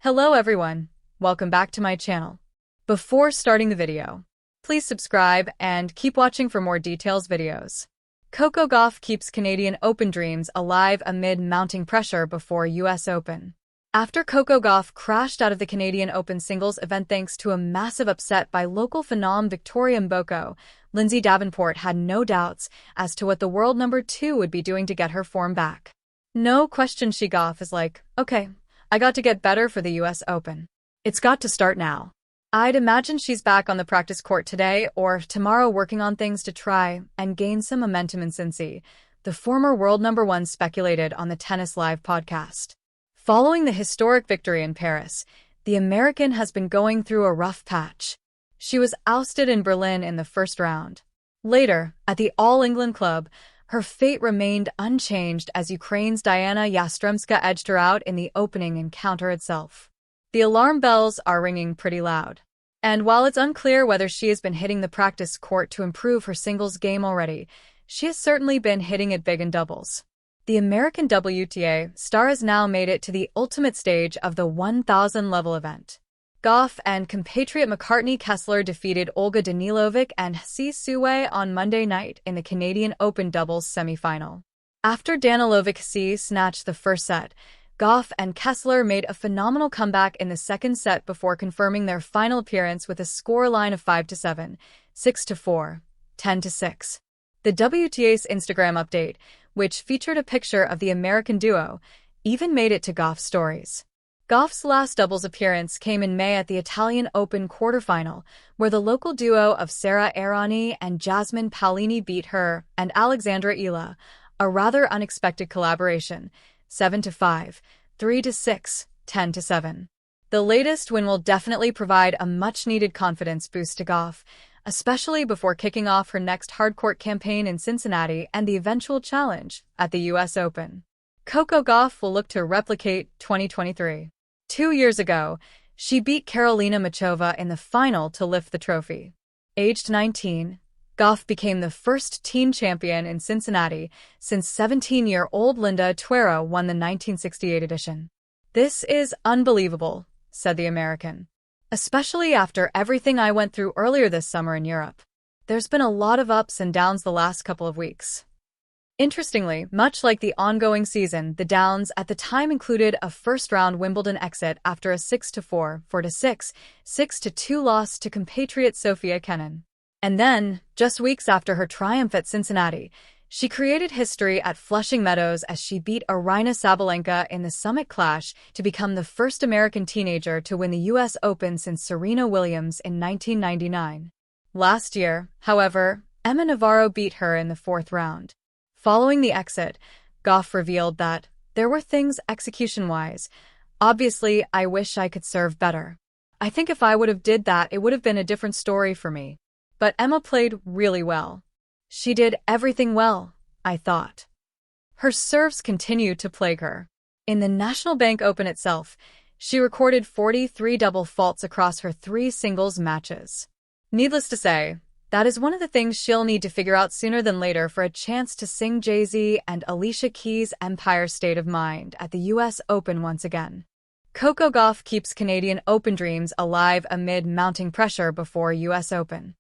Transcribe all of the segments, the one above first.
Hello everyone, welcome back to my channel. Before starting the video, please subscribe and keep watching for more details videos. Coco Gauff keeps Canadian Open dreams alive amid mounting pressure before US Open. After Coco Gauff crashed out of the Canadian Open singles event thanks to a massive upset by local phenom Victoria Mboko, Lindsay Davenport had no doubts as to what the world number 2 would be doing to get her form back. No question Gauff is like, okay, I got to get better for the US Open. It's got to start now. I'd imagine she's back on the practice court today or tomorrow working on things to try and gain some momentum in Cincy, the former world number 1 speculated on the Tennis Live podcast. Following the historic victory in Paris, the American has been going through a rough patch. She was ousted in Berlin in the first round. Later, at the All England Club, her fate remained unchanged as Ukraine's Diana Yastremska edged her out in the opening encounter itself. The alarm bells are ringing pretty loud. And while it's unclear whether she has been hitting the practice court to improve her singles game already, she has certainly been hitting it big in doubles. The American WTA star has now made it to the ultimate stage of the 1,000 level event. Gauff and compatriot McCartney Kessler defeated Olga Danilovic and Si Sue on Monday night in the Canadian Open doubles semifinal. After Danilovic snatched the first set, Gauff and Kessler made a phenomenal comeback in the second set before confirming their final appearance with a scoreline of 5-7, 6-4, 10-6. The WTA's Instagram update, which featured a picture of the American duo, even made it to Gauff's stories. Gauff's last doubles appearance came in May at the Italian Open quarterfinal, where the local duo of Sara Errani and Jasmine Paolini beat her and Alexandra Ila, a rather unexpected collaboration, 7-5, 3-6, 10-7. The latest win will definitely provide a much-needed confidence boost to Gauff, especially before kicking off her next hardcourt campaign in Cincinnati and the eventual challenge at the US Open. Coco Gauff will look to replicate 2023. 2 years ago, she beat Karolina Muchova in the final to lift the trophy. Aged 19, Gauff became the first teen champion in Cincinnati since 17-year-old Linda Tuero won the 1968 edition. "This is unbelievable," said the American. "Especially after everything I went through earlier this summer in Europe. There's been a lot of ups and downs the last couple of weeks." Interestingly, much like the ongoing season, the downs at the time included a first-round Wimbledon exit after a 6-4, 4-6, 6-2 loss to compatriot Sofia Kenin. And then, just weeks after her triumph at Cincinnati, she created history at Flushing Meadows as she beat Aryna Sabalenka in the Summit Clash to become the first American teenager to win the US Open since Serena Williams in 1999. Last year, however, Emma Navarro beat her in the fourth round. Following the exit, Gauff revealed that there were things execution-wise. "Obviously, I wish I could serve better. I think if I would have did that, it would have been a different story for me. But Emma played really well. She did everything well, I thought." Her serves continue to plague her. In the National Bank Open itself, she recorded 43 double faults across her 3 singles matches. Needless to say, that is one of the things she'll need to figure out sooner than later for a chance to sing Jay-Z and Alicia Keys' Empire State of Mind at the US Open once again. Coco Gauff keeps Canadian Open dreams alive amid mounting pressure before US Open.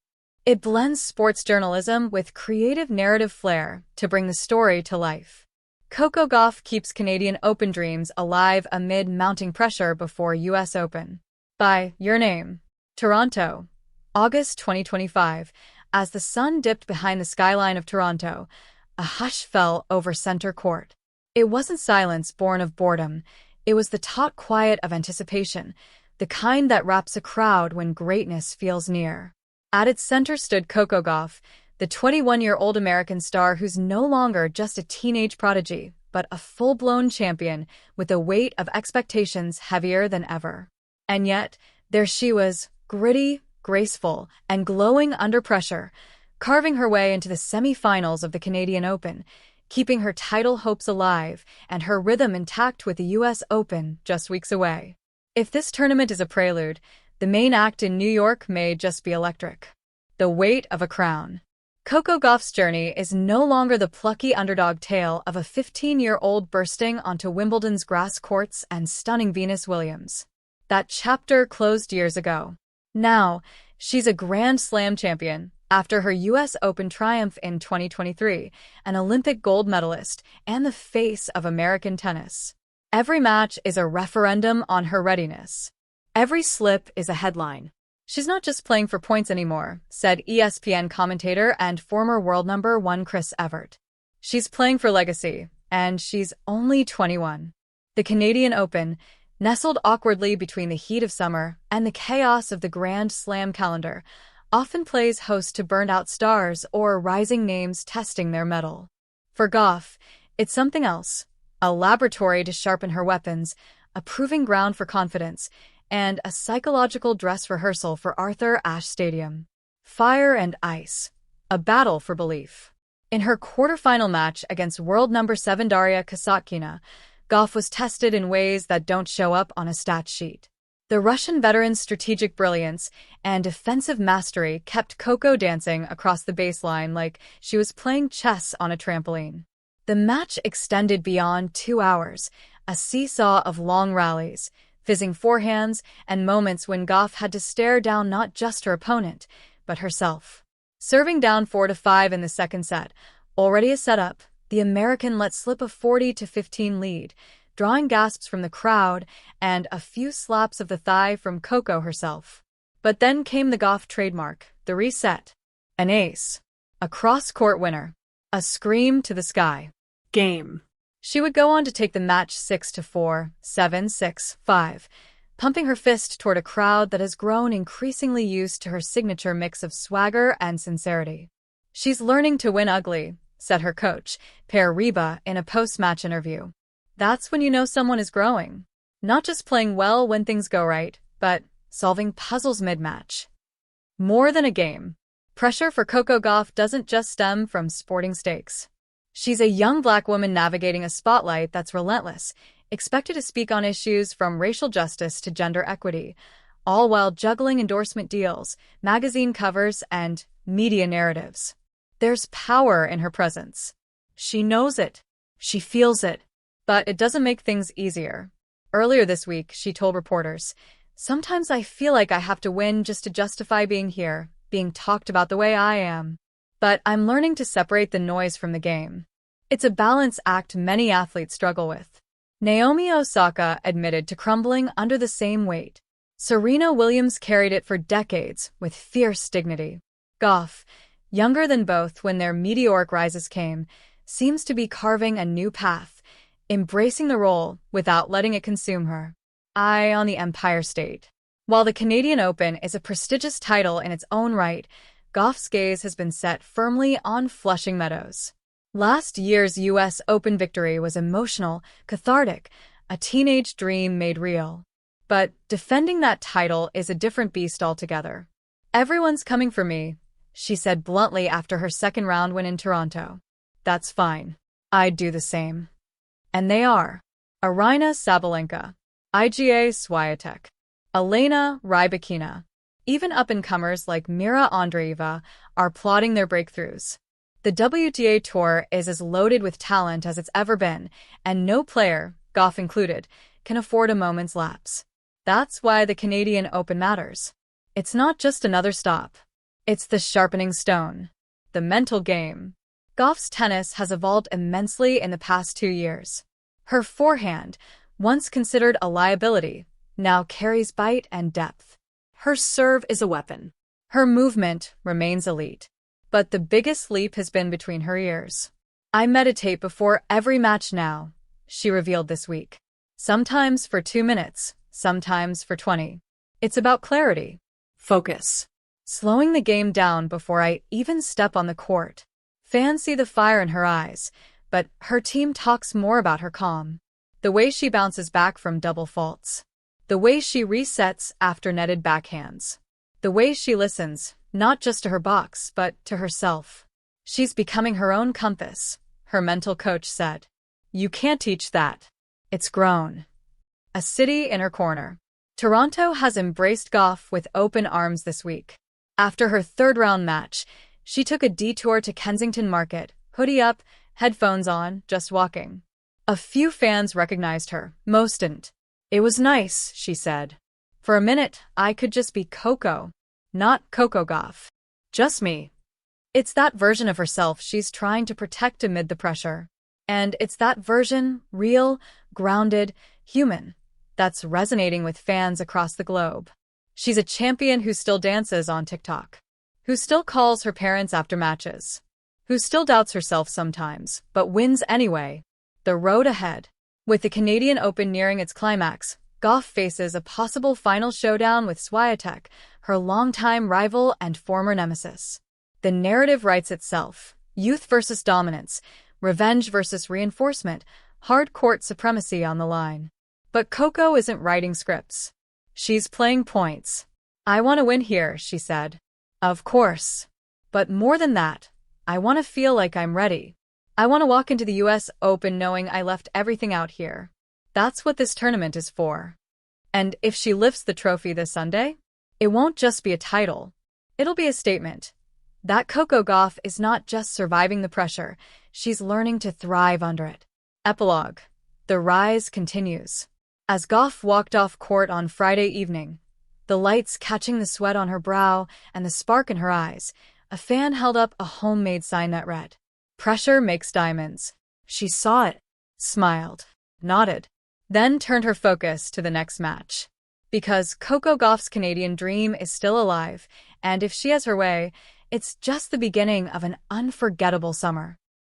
It blends sports journalism with creative narrative flair to bring the story to life. Coco Gauff keeps Canadian Open dreams alive amid mounting pressure before US Open. By Your Name. Toronto, August 2025. As the sun dipped behind the skyline of Toronto, a hush fell over center court. It wasn't silence born of boredom. It was the taut quiet of anticipation, the kind that wraps a crowd when greatness feels near. At its center stood Coco Gauff, the 21-year-old American star who's no longer just a teenage prodigy, but a full-blown champion with the weight of expectations heavier than ever. And yet, there she was, gritty, graceful, and glowing under pressure, carving her way into the semi-finals of the Canadian Open, keeping her title hopes alive and her rhythm intact with the US Open just weeks away. If this tournament is a prelude, the main act in New York may just be electric. The weight of a crown. Coco Gauff's journey is no longer the plucky underdog tale of a 15-year-old bursting onto Wimbledon's grass courts and stunning Venus Williams. That chapter closed years ago. Now, she's a Grand Slam champion after her U.S. Open triumph in 2023, an Olympic gold medalist, and the face of American tennis. Every match is a referendum on her readiness. Every slip is a headline. She's not just playing for points anymore, said ESPN commentator and former world number 1 Chris Evert. She's playing for legacy, and she's only 21. The Canadian Open, nestled awkwardly between the heat of summer and the chaos of the Grand Slam calendar, often plays host to burned-out stars or rising names testing their mettle. For Gauff, it's something else, a laboratory to sharpen her weapons, a proving ground for confidence, and a psychological dress rehearsal for Arthur Ashe Stadium. Fire and ice, a battle for belief. In her quarterfinal match against world number 7 Daria Kasatkina, Gauff was tested in ways that don't show up on a stat sheet. The Russian veteran's strategic brilliance and defensive mastery kept Coco dancing across the baseline like she was playing chess on a trampoline. The match extended beyond 2 hours, a seesaw of long rallies, fizzing forehands, and moments when Gauff had to stare down not just her opponent, but herself. Serving down 4-5 in the second set, already a setup, the American let slip a 40-15 lead, drawing gasps from the crowd and a few slaps of the thigh from Coco herself. But then came the Gauff trademark, the reset. An ace. A cross-court winner. A scream to the sky. Game. She would go on to take the match 6-4, 7-6, 5, pumping her fist toward a crowd that has grown increasingly used to her signature mix of swagger and sincerity. She's learning to win ugly, said her coach, Per Reba, in a post-match interview. That's when you know someone is growing. Not just playing well when things go right, but solving puzzles mid-match. More than a game. Pressure for Coco Gauff doesn't just stem from sporting stakes. She's a young black woman navigating a spotlight that's relentless, expected to speak on issues from racial justice to gender equity, all while juggling endorsement deals, magazine covers, and media narratives. There's power in her presence. She knows it. She feels it. But it doesn't make things easier. Earlier this week, she told reporters, "Sometimes I feel like I have to win just to justify being here, being talked about the way I am. But I'm learning to separate the noise from the game." It's a balance act many athletes struggle with. Naomi Osaka admitted to crumbling under the same weight. Serena Williams carried it for decades with fierce dignity. Gauff, younger than both when their meteoric rises came, seems to be carving a new path, embracing the role without letting it consume her. Eye on the Empire State. While the Canadian Open is a prestigious title in its own right, Gauff's gaze has been set firmly on Flushing Meadows. Last year's U.S. Open victory was emotional, cathartic, a teenage dream made real. But defending that title is a different beast altogether. "Everyone's coming for me," she said bluntly after her second round win in Toronto. "That's fine. I'd do the same." And they are. Aryna Sabalenka, Iga Swiatek, Elena Rybakina. Even up-and-comers like Mira Andreeva are plotting their breakthroughs. The WTA Tour is as loaded with talent as it's ever been, and no player, Gauff included, can afford a moment's lapse. That's why the Canadian Open matters. It's not just another stop. It's the sharpening stone. The mental game. Gauff's tennis has evolved immensely in the past 2 years. Her forehand, once considered a liability, now carries bite and depth. Her serve is a weapon. Her movement remains elite. But the biggest leap has been between her ears. "I meditate before every match now," she revealed this week. Sometimes for 2 minutes, sometimes for 20. It's about clarity. Focus. Slowing the game down before I even step on the court. Fans see the fire in her eyes, but her team talks more about her calm. The way she bounces back from double faults. The way she resets after netted backhands. The way she listens, not just to her box, but to herself. She's becoming her own compass, her mental coach said. "You can't teach that. It's grown." A city in her corner. Toronto has embraced Gauff with open arms this week. After her third-round match, she took a detour to Kensington Market, hoodie up, headphones on, just walking. A few fans recognized her, most didn't. "It was nice," she said. For a minute, I could just be Coco, not Coco Gauff. Just me. It's that version of herself she's trying to protect amid the pressure. And it's that version, real, grounded, human, that's resonating with fans across the globe. She's a champion who still dances on TikTok, who still calls her parents after matches, who still doubts herself sometimes, but wins anyway. The road ahead. With the Canadian Open nearing its climax, Gauff faces a possible final showdown with Swiatek, her longtime rival and former nemesis. The narrative writes itself: youth versus dominance, revenge versus reinforcement, hard court supremacy on the line. But Coco isn't writing scripts. She's playing points. I want to win here, she said. Of course. But more than that, I want to feel like I'm ready. I want to walk into the US Open knowing I left everything out here. That's what this tournament is for. And if she lifts the trophy this Sunday, it won't just be a title. It'll be a statement that Coco Gauff is not just surviving the pressure, she's learning to thrive under it. Epilogue. The rise continues. As Gauff walked off court on Friday evening, the lights catching the sweat on her brow and the spark in her eyes, a fan held up a homemade sign that read, "Pressure makes diamonds." She saw it, smiled, nodded, then turned her focus to the next match. Because Coco Gauff's Canadian dream is still alive, and if she has her way, it's just the beginning of an unforgettable summer.